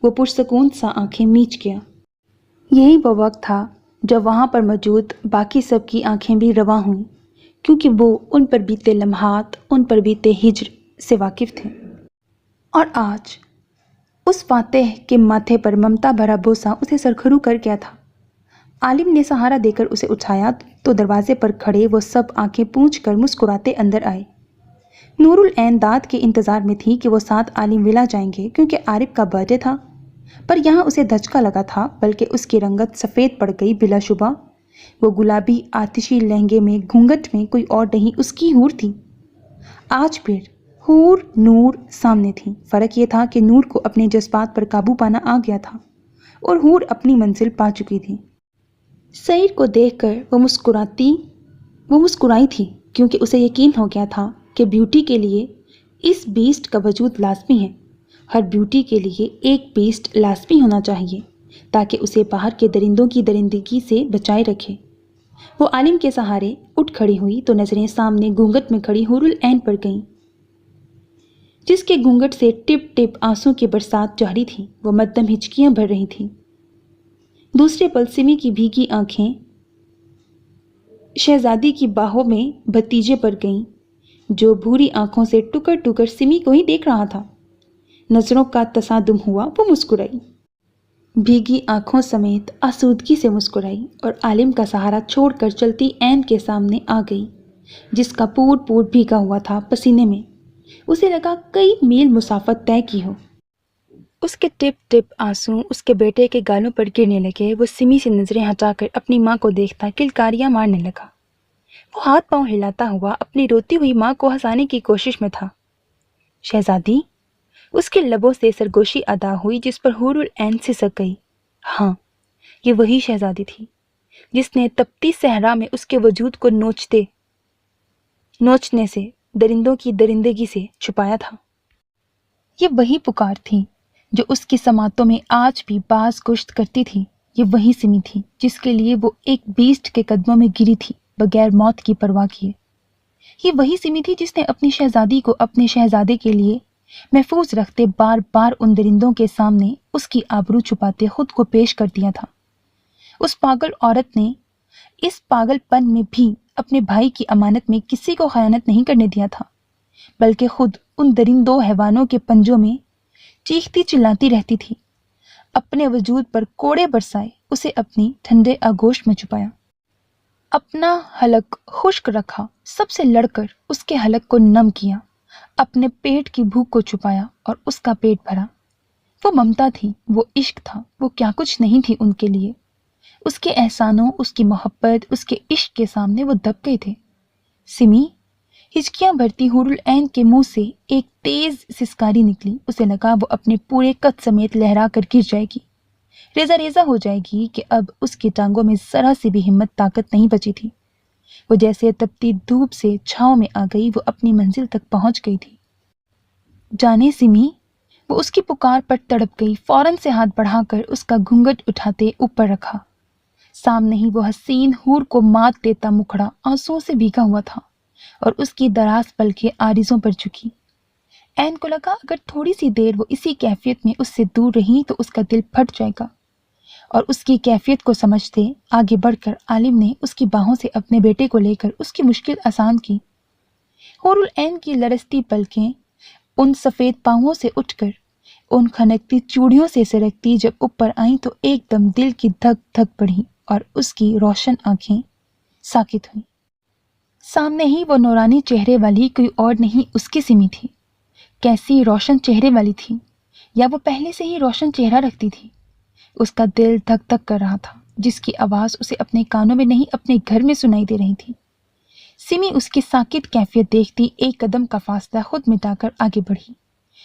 وہ پرسکون سا آنکھیں میچ گیا۔ یہی وہ وقت تھا جب وہاں پر موجود باقی سب کی آنکھیں بھی رواں ہوئیں، کیونکہ وہ ان پر بیتے لمحات، ان پر بیتے ہجر سے واقف تھے۔ اور آج اس فاتح کے ماتھے پر ممتا بھرا بوسہ اسے سرخرو کر گیا تھا۔ عالم نے سہارا دے کر اسے اٹھایا تو دروازے پر کھڑے وہ سب آنکھیں پونچھ کر مسکراتے اندر آئے۔ نور العین داد کے انتظار میں تھی کہ وہ ساتھ عالم ولا جائیں گے، کیونکہ عارف کا برتھڈے تھا، پر یہاں اسے دھچکا لگا تھا، بلکہ اس کی رنگت سفید پڑ گئی بلا شبہ۔ وہ گلابی آتشی لہنگے میں گھونگھٹ میں کوئی اور نہیں، اس کی حور تھی۔ آج پھر حور نور سامنے تھی، فرق یہ تھا کہ نور کو اپنے جذبات پر قابو پانا آ گیا تھا اور حور اپنی منزل پا چکی تھی۔ سعید کو دیکھ کر وہ مسکرائی تھی، کیونکہ اسے یقین ہو گیا تھا کہ بیوٹی کے لیے اس بیسٹ کا وجود لازمی ہے۔ ہر بیوٹی کے لیے ایک بیسٹ لازمی ہونا چاہیے تاکہ اسے باہر کے درندوں کی درندگی سے بچائے رکھے۔ وہ عالم کے سہارے اٹھ کھڑی ہوئی تو نظریں سامنے گھونگھٹ میں کھڑی حور العین پر گئیں، جس کے گھونگھٹ سے ٹپ ٹپ آنسوں کی برسات جاری تھی۔ وہ مدھم ہچکیاں بھر رہی تھیں۔ دوسرے پل سمی کی بھیگی آنکھیں شہزادی کی باہوں میں بھتیجے پر گئیں، جو بھوری آنکھوں سے ٹکر ٹکر سمی کو ہی دیکھ رہا تھا۔ نظروں کا تصادم ہوا، وہ مسکرائی، بھیگی آنکھوں سمیت آسودگی سے مسکرائی، اور عالم کا سہارا چھوڑ کر چلتی عین کے سامنے آ گئی، جس کا پور پور بھیگا ہوا تھا پسینے میں۔ اسے لگا کئی میل مسافت طے کی ہو۔ اس کے ٹپ ٹپ آنسو اس کے بیٹے کے گالوں پر گرنے لگے۔ وہ سمی سے نظریں ہٹا کر اپنی ماں کو دیکھتا کلکاریاں مارنے لگا۔ وہ ہاتھ پاؤں ہلاتا ہوا اپنی روتی ہوئی ماں کو ہنسانے کی کوشش میں تھا۔ شہزادی، اس کے لبوں سے سرگوشی ادا ہوئی، جس پر حور العین سسک گئی۔ ہاں، یہ وہی شہزادی تھی جس نے تپتی صحرا میں اس کے وجود کو نوچنے سے، درندوں کی درندگی سے چھپایا تھا۔ یہ وہی پکار تھی جو اس کی سماعتوں میں آج بھی باز گشت کرتی تھی۔ یہ وہی سمی تھی جس کے لیے وہ ایک بیسٹ کے قدموں میں گری تھی بغیر موت کی پرواہ کیے۔ یہ وہی سمی تھی جس نے اپنی شہزادی کو اپنے شہزادے کے لیے محفوظ رکھتے بار بار ان درندوں کے سامنے اس کی آبرو چھپاتے خود کو پیش کر دیا تھا۔ اس پاگل عورت نے اس پاگل پن میں بھی اپنے بھائی کی امانت میں کسی کو خیانت نہیں کرنے دیا تھا، بلکہ خود ان درندوں حیوانوں کے پنجوں میں چیختی چلاتی رہتی تھی، اپنے وجود پر کوڑے برسائے اسے اپنی ٹھنڈے آغوش میں چھپایا، اپنا حلق خشک رکھا، سب سے لڑ کر اس کے حلق کو نم کیا، اپنے پیٹ کی بھوک کو چھپایا اور اس کا پیٹ بھرا۔ وہ ممتا تھی، وہ عشق تھا، وہ کیا کچھ نہیں تھی ان کے لیے۔ اس کے احسانوں، اس کی محبت، اس کے عشق کے سامنے وہ دب گئے تھے۔ سمی، ہچکیاں بھرتی حور العین کے منہ سے ایک تیز سسکاری نکلی۔ اسے لگا وہ اپنے پورے قد سمیت لہرا کر گر جائے گی، ریزہ ریزہ ہو جائے گی، کہ اب اس کی ٹانگوں میں ذرا سی بھی ہمت طاقت نہیں بچی تھی۔ وہ جیسے تپتی دھوپ سے چھاؤں میں آ گئی، وہ اپنی منزل تک پہنچ گئی تھی۔ جانے سمی، وہ اس کی پکار پر تڑپ گئی، فوراً سے ہاتھ بڑھا کر اس کا گھونگھٹ اٹھاتے اوپر رکھا۔ سامنے ہی وہ حسین حور کو مات دیتا مکھڑا آنسوؤں سے بھیگا ہوا تھا، اور اس کی دراز پلکیں آرزوں پر جھکی۔ عین کو لگا اگر تھوڑی سی دیر وہ اسی کیفیت میں اس سے دور رہی تو اس کا دل پھٹ جائے گا، اور اس کی کیفیت کو سمجھتے آگے بڑھ کر عالم نے اس کی باہوں سے اپنے بیٹے کو لے کر اس کی مشکل آسان کی۔ حور العین کی لرزتی پلکیں ان سفید پاؤں سے اٹھ کر ان کھنکتی چوڑیوں سے سرکتی جب اوپر آئیں تو ایک دم دل کی دھک دھک بڑھی اور اس کی روشن آنکھیں ساکت ہوئیں۔ سامنے ہی وہ نورانی چہرے والی کوئی اور نہیں اس کی سمی تھی۔ کیسی روشن چہرے والی تھی، یا وہ پہلے سے ہی روشن چہرہ رکھتی تھی؟ اس کا دل دھک دھک کر رہا تھا۔ جس کی آواز اسے اپنے کانوں میں نہیں اپنے گھر میں سنائی دے رہی تھی۔ سمی اس کی ساکت کیفیت دیکھتی ایک قدم کا فاصلہ خود مٹا کر آگے بڑھی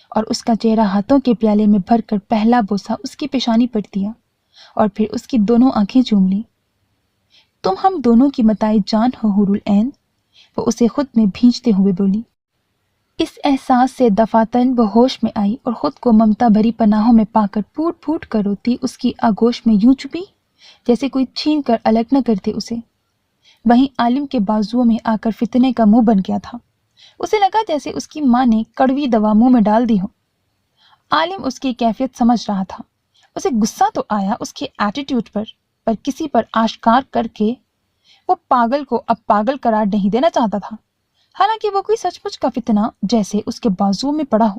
اور اس کا چہرہ ہاتھوں کے پیالے میں بھر کر پہلا بوسہ اس کی پیشانی پر دیا اور پھر اس کی دونوں آنکھیں چوم لیں۔ تم ہم دونوں کی متاع جان ہو حور العین، وہ اسے خود میں بھینچتے ہوئے بولی۔ اس احساس سے دفعتاً وہ ہوش میں آئی اور خود کو ممتا بھری پناہوں میں پا کر پھوٹ پھوٹ کر روتی اس کی آغوش میں یوں چھپی جیسے کوئی چھین کر الگ نہ کرتے اسے۔ وہیں عالم کے بازوؤں میں آ کر فتنے کا منہ بن گیا تھا۔ اسے لگا جیسے اس کی ماں نے کڑوی دوا منہ میں ڈال دی ہو۔ عالم اس کی کیفیت سمجھ رہا تھا۔ اسے غصہ تو آیا اس کے ایٹیٹیوڈ پر کسی پر آشکار کر کے وہ پاگل کو اب پاگل قرار نہیں دینا چاہتا تھا، حالانکہ وہ کوئی سچ مچ کا فتنہ جیسے اس کے بازوؤں میں پڑا ہو۔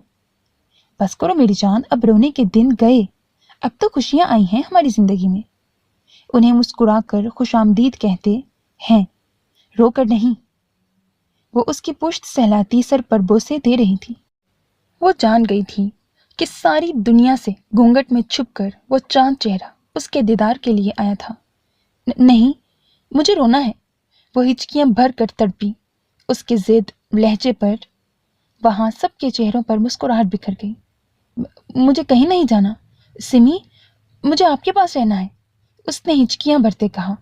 بس کرو میری جان، اب رونے کے دن گئے، اب تو خوشیاں آئی ہیں ہماری زندگی میں۔ انہیں مسکرا کر خوش آمدید کہتے ہیں، رو کر نہیں۔ وہ اس کی پشت سہلاتی سر پر بوسے دے رہی تھی۔ وہ جان گئی تھی کہ ساری دنیا سے گھونگھٹ میں چھپ کر وہ چاند چہرہ اس کے دیدار کے لیے آیا تھا۔ نہیں، مجھے رونا ہے، وہ ہچکیاں بھر کر تڑپی۔ اس کے ضد لہجے پر وہاں سب کے چہروں پر مسکراہٹ بکھر گئی۔ مجھے کہیں نہیں جانا سمی، مجھے آپ کے پاس رہنا ہے، اس نے ہچکیاں بھرتے کہا۔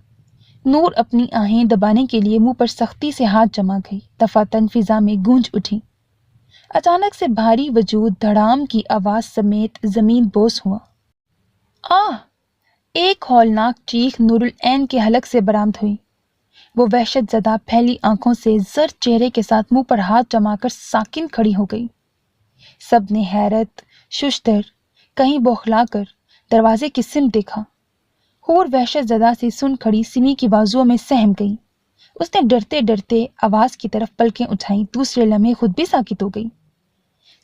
نور اپنی آہیں دبانے کے لیے منہ پر سختی سے ہاتھ جما گئی۔ دفعتاً فضا میں گونج اٹھی۔ اچانک سے بھاری وجود دھڑام کی آواز سمیت زمین بوس ہوا۔ آہ! ایک ہولناک چیخ نور العین کے حلق سے برآمد ہوئی۔ وہ وحشت زدہ پھیلی آنکھوں سے زرد چہرے کے ساتھ منہ پر ہاتھ جما کر ساکن کھڑی ہو گئی۔ سب نے حیرت ششدر کہیں بوکھلا کر دروازے کی سمت دیکھا۔ حور وحشت زدہ سے سن کھڑی سمی کی بازوؤں میں سہم گئی۔ اس نے ڈرتے ڈرتے آواز کی طرف پلکیں اٹھائیں، دوسرے لمحے خود بھی ساکت ہو گئی۔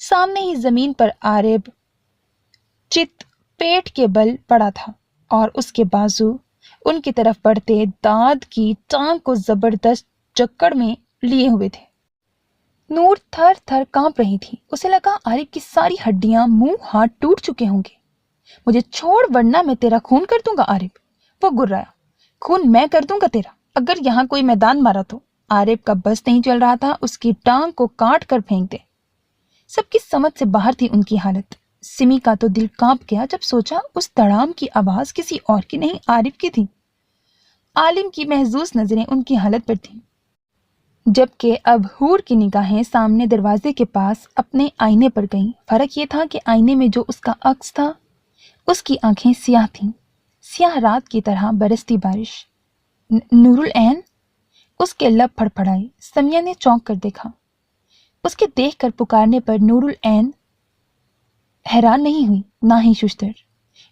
سامنے ہی زمین پر عارب چت پیٹ کے بل پڑا تھا اور اس کے بازو ان کی طرف بڑھتے داد کی ٹانگ کو زبردست جکڑ میں لیے ہوئے تھے۔ نور تھر تھر کانپ رہی تھی۔ اسے لگا عارب کی ساری ہڈیاں منہ ہاتھ ٹوٹ چکے ہوں گے۔ مجھے چھوڑ ورنہ میں تیرا خون کر دوں گا عارب، وہ گرایا۔ خون میں کر دوں گا تیرا، اگر یہاں کوئی میدان مارا تو۔ عارب کا بس نہیں چل رہا تھا اس کی ٹانگ کو کاٹ کر پھینک دے۔ سب کی سمجھ سے باہر تھی ان کی حالت۔ سمی کا تو دل کانپ گیا جب سوچا اس دڑام کی آواز کسی اور کی نہیں عارب کی تھی۔ عالم کی محظوظ نظریں ان کی حالت پر تھیں، جبکہ اب حور کی نگاہیں سامنے دروازے کے پاس اپنے آئینے پر گئیں۔ فرق یہ تھا کہ آئینے میں جو اس کا عکس تھا اس کی آنکھیں سیاہ تھیں، سیاہ رات کی طرح برستی بارش۔ نور العین! اس کے لب پھڑپھڑائے۔ سمیہ نے چونک کر دیکھا۔ اس کے دیکھ کر پکارنے پر نور العین حیران نہیں ہوئی، نہ ہی ششدر۔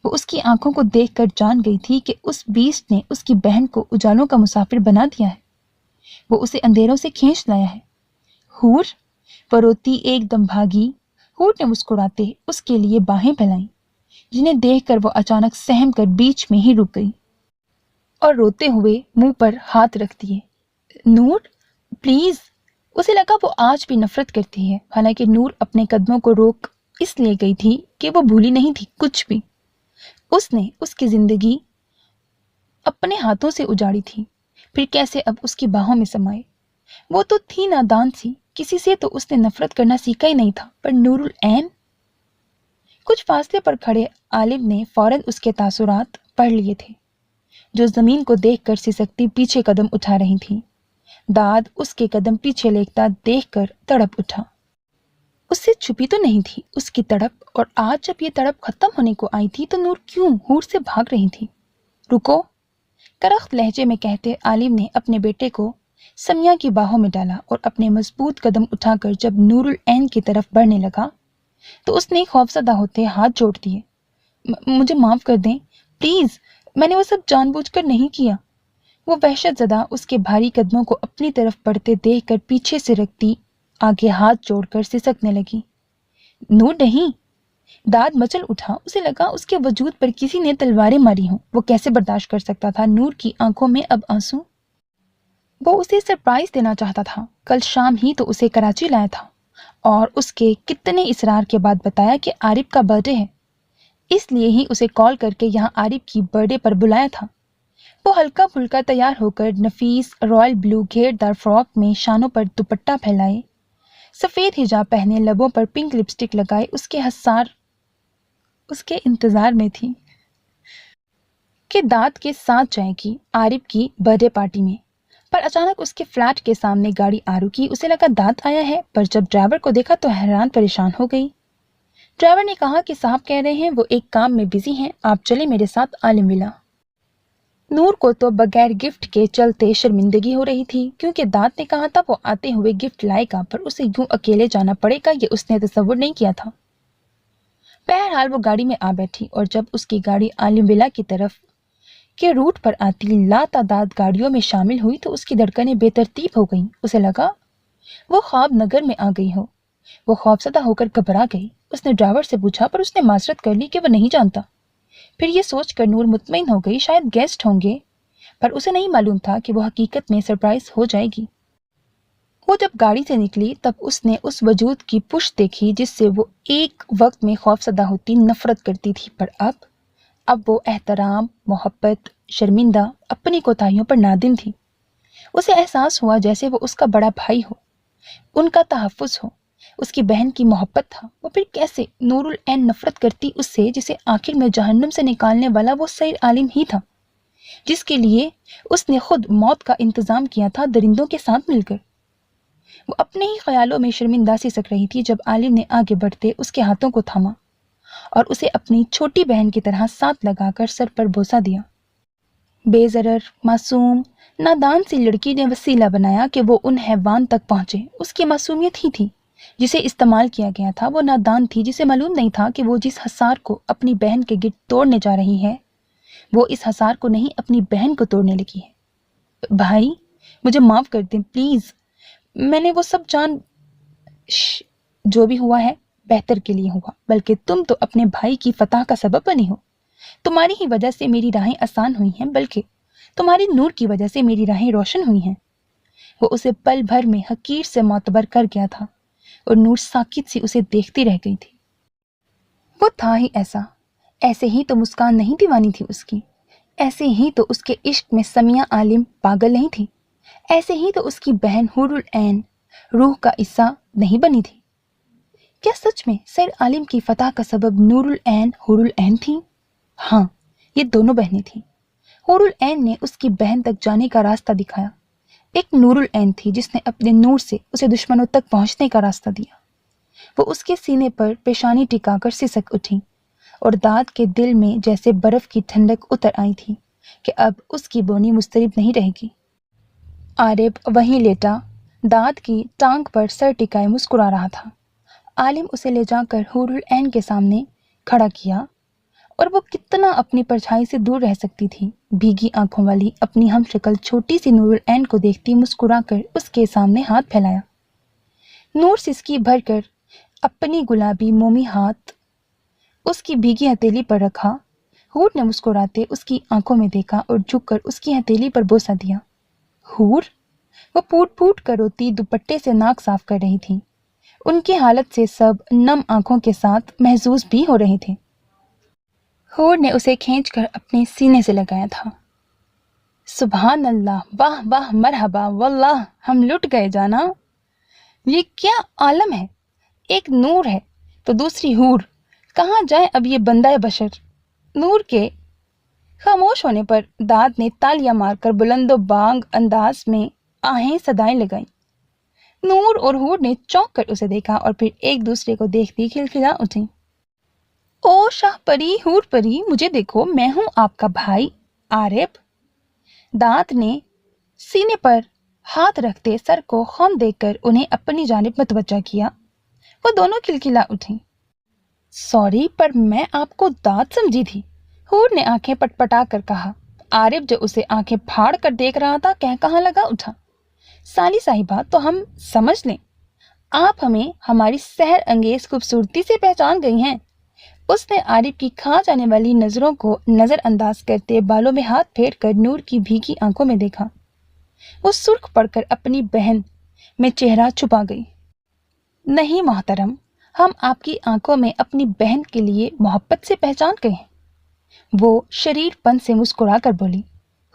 وہ اس کی آنکھوں کو دیکھ کر جان گئی تھی کہ اس بیسٹ نے اس کی بہن کو اجالوں کا مسافر بنا دیا ہے، وہ اسے اندھیروں سے کھینچ لایا ہے۔ حور! وہ روتی ایک دم بھاگی۔ حور نے مسکراتے اس کے لیے باہیں پھیلائیں، جنہیں دیکھ کر وہ اچانک سہم کر بیچ میں ہی رک گئی اور روتے ہوئے منہ پر ہاتھ رکھ دیے۔ نور پلیز! اسے لگا وہ آج بھی نفرت کرتی ہے، حالانکہ نور اپنے قدموں کو روک اس لیے گئی تھی کہ وہ بھولی نہیں تھی کچھ بھی۔ اس نے اس کی زندگی اپنے ہاتھوں سے اجاڑی تھی، پھر کیسے اب اس کی باہوں میں سمائے۔ وہ تو تھی نادان سی، کسی سے تو اس نے نفرت کرنا سیکھا ہی نہیں تھا، پر نور العین! کچھ فاصلے پر کھڑے عالم نے فوراً اس کے تاثرات پڑھ لیے تھے، جو زمین کو دیکھ کر سسکتی پیچھے قدم اٹھا رہی تھیں۔ داد اس کے قدم پیچھے لیٹتا دیکھ کر تڑپ اٹھا۔ اس سے چھپی تو نہیں تھی اس کی تڑپ، اور آج جب یہ تڑپ ختم ہونے کو آئی تھی تو نور کیوں حور سے بھاگ رہی تھی؟ رکو! کرخت لہجے میں کہتے عالم نے اپنے بیٹے کو سمیہ کی باہوں میں ڈالا اور اپنے مضبوط قدم اٹھا کر جب نور العین کی طرف بڑھنے لگا تو اس نے خوفزدہ ہوتے ہاتھ جوڑ دیے۔ مجھے معاف کر دیں پلیز، میں نے وہ سب جان بوجھ کر نہیں کیا۔ وہ وحشت زدہ اس کے بھاری قدموں کو اپنی طرف بڑھتے دیکھ کر پیچھے سے رکھتی آگے ہاتھ جوڑ کر سسکنے لگی۔ نور نہیں! داد مچل اٹھا۔ اسے لگا اس کے وجود پر کسی نے تلواریں ماری ہوں۔ وہ کیسے برداشت کر سکتا تھا نور کی آنکھوں میں اب آنسو؟ وہ اسے سرپرائز دینا چاہتا تھا۔ کل شام ہی تو اسے کراچی لایا تھا اور اس کے کتنے اصرار کے بعد بتایا کہ عارب کا برتھ ڈے ہے، اس لیے ہی اسے کال کر کے یہاں عارب کی برتھ ڈے پر بلایا تھا۔ وہ ہلکا پھلکا تیار ہو کر نفیس رائل بلو گھیردار فراک میں شانوں پر دوپٹہ پھیلائے، سفید حجاب پہنے، لبوں پر پنک لپسٹک لگائے اس کے انتظار میں تھی کہ داد کے ساتھ جائے گی عارف کی برتھ ڈے پارٹی میں۔ پر اچانک اس کے فلیٹ کے سامنے گاڑی آ رکی۔ اسے لگا داد آیا ہے، پر جب ڈرائیور کو دیکھا تو حیران پریشان ہو گئی۔ ڈرائیور نے کہا کہ صاحب کہہ رہے ہیں وہ ایک کام میں بزی ہیں، آپ چلیں میرے ساتھ عالم ولا۔ نور کو تو بغیر گفٹ کے چلتے شرمندگی ہو رہی تھی، کیونکہ داد نے کہا تھا وہ آتے ہوئے گفٹ لائے گا، پر اسے یوں اکیلے جانا پڑے گا یہ اس نے تصور نہیں کیا تھا۔ بہرحال وہ گاڑی میں آ بیٹھی، اور جب اس کی گاڑی عالم ولا کی طرف کے روٹ پر آتی لاتعداد گاڑیوں میں شامل ہوئی تو اس کی دھڑکنیں بے ترتیب ہو گئیں۔ اسے لگا وہ خواب نگر میں آ گئی ہو۔ وہ خوفزدہ ہو کر گھبرا گئی۔ اس نے ڈرائیور سے پوچھا، پر اس نے معذرت کر لی کہ وہ نہیں جانتا۔ پھر یہ سوچ کر نور مطمئن ہو گئی شاید گیسٹ ہوں گے، پر اسے نہیں معلوم تھا کہ وہ حقیقت میں سرپرائز ہو جائے گی۔ وہ جب گاڑی سے نکلی تب اس نے اس وجود کی پشت دیکھی جس سے وہ ایک وقت میں خوفزدہ ہوتی نفرت کرتی تھی، پر اب وہ احترام، محبت، شرمندہ، اپنی کوتاہیوں پر نادم تھی۔ اسے احساس ہوا جیسے وہ اس کا بڑا بھائی ہو، ان کا تحفظ ہو، اس کی بہن کی محبت تھا۔ وہ پھر کیسے نور العین نفرت کرتی اس سے جسے آخر میں جہنم سے نکالنے والا وہ سیر عالم ہی تھا، جس کے لیے اس نے خود موت کا انتظام کیا تھا درندوں کے ساتھ مل کر۔ وہ اپنے ہی خیالوں میں شرمندہ سی سک رہی تھی جب عالم نے آگے بڑھتے اس کے ہاتھوں کو تھاما اور اسے اپنی چھوٹی بہن کی طرح ساتھ لگا کر سر پر بوسہ دیا۔ بے ضرر، معصوم، نادان سی لڑکی نے وسیلہ بنایا کہ وہ ان حیوان تک پہنچے۔ اس کی معصومیت ہی تھی جسے استعمال کیا گیا تھا۔ وہ نادان تھی جسے معلوم نہیں تھا کہ وہ جس حصار کو اپنی بہن کے گرد توڑنے جا رہی ہے وہ اس حصار کو نہیں اپنی بہن کو توڑنے لگی ہے۔ بھائی مجھے معاف کر دیں پلیز، میں نے وہ سب جو بھی ہوا ہے بہتر کے لیے ہوا، بلکہ تم تو اپنے بھائی کی فتح کا سبب بنی ہو۔ تمہاری ہی وجہ سے میری راہیں آسان ہوئی ہیں، بلکہ تمہاری نور کی وجہ سے میری راہیں روشن ہوئی ہیں۔ وہ اسے پل بھر میں حقیر سے معتبر کر گیا تھا اور نور ساکت سی اسے دیکھتی رہ گئی تھی۔ وہ تھا ہی ایسے ہی تو مسکان نہیں دیوانی تھی اس کی، ایسے ہی تو اس کے عشق میں سمیہ عالم پاگل نہیں تھی، ایسے ہی تو اس کی بہن حور العین روح کا حصہ نہیں بنی تھی۔ کیا سچ میں سیر عالم کی فتح کا سبب نور العین حور العین تھی؟ ہاں، یہ دونوں بہنیں تھیں۔ حور العین نے اس کی بہن تک جانے کا راستہ دکھایا، ایک نور العین تھی جس نے اپنے نور سے اسے دشمنوں تک پہنچنے کا راستہ دیا۔ وہ اس کے سینے پر پیشانی ٹکا کر سسک اٹھی اور داد کے دل میں جیسے برف کی ٹھنڈک اتر آئی تھی کہ اب اس کی بونی مضطرب نہیں رہے گی۔ عارف وہیں لیٹا داد کی ٹانگ پر سر ٹکائے مسکرا رہا تھا۔ عالم اسے لے جا کر حور العین کے سامنے کھڑا کیا، اور وہ کتنا اپنی پرچھائی سے دور رہ سکتی تھی۔ بھیگی آنکھوں والی اپنی ہم شکل چھوٹی سی نور العین کو دیکھتی مسکرا کر اس کے سامنے ہاتھ پھیلایا۔ نور سسکی بھر کر اپنی گلابی مومی ہاتھ اس کی بھیگی ہتھیلی پر رکھا۔ حور نے مسکراتے اس کی آنکھوں میں دیکھا اور جھک کر اس کی ہتھیلی پر بوسہ دیا۔ حور، وہ پھوٹ پھوٹ کر روتی دوپٹے سے ناک صاف کر رہی تھی۔ ان کی حالت سے سب نم آنکھوں کے ساتھ محظوظ بھی ہو رہے تھے۔ حور نے اسے کھینچ کر اپنے سینے سے لگایا تھا۔ سبحان اللہ، واہ واہ، مرحبا، واللہ ہم لٹ گئے جانا۔ یہ کیا عالم ہے، ایک نور ہے تو دوسری حور، کہاں جائے اب یہ بندہ بشر۔ نور کے خاموش ہونے پر داد نے تالیاں مار کر بلند و بانگ انداز میں آہیں صدائیں لگائیں۔ نور اور حور نے چونک کر اسے دیکھا اور پھر ایک دوسرے کو دیکھتی کھلکھلا اٹھیں۔ او شاہ پری، حور پری، مجھے دیکھو، میں ہوں آپ کا بھائی عارف۔ داد نے سینے پر ہاتھ رکھتے سر کو خم دے کر انہیں اپنی جانب متوجہ کیا۔ وہ دونوں کھلکھلا اٹھیں۔ سوری، پر میں آپ کو داد سمجھی تھی، حور نے آنکھیں پٹپٹا کر کہا۔ عارف جو اسے آنکھیں پھاڑ کر دیکھ رہا تھا کہہ کہاں لگا اٹھا، سالی صاحبہ تو ہم سمجھ لیں آپ ہمیں ہماری سحر انگیز خوبصورتی سے پہچان گئی ہیں۔ اس نے عارف کی کھا جانے والی نظروں کو نظر انداز کرتے بالوں میں ہاتھ پھیر کر نور کی بھیگی آنکھوں میں دیکھا۔ وہ سرخ پڑ کر اپنی بہن میں چہرہ چھپا گئی۔ نہیں محترم، ہم آپ کی آنکھوں میں اپنی بہن کے لیے محبت سے پہچان گئے ہیں۔ وہ شریر پن سے مسکرا کر بولی۔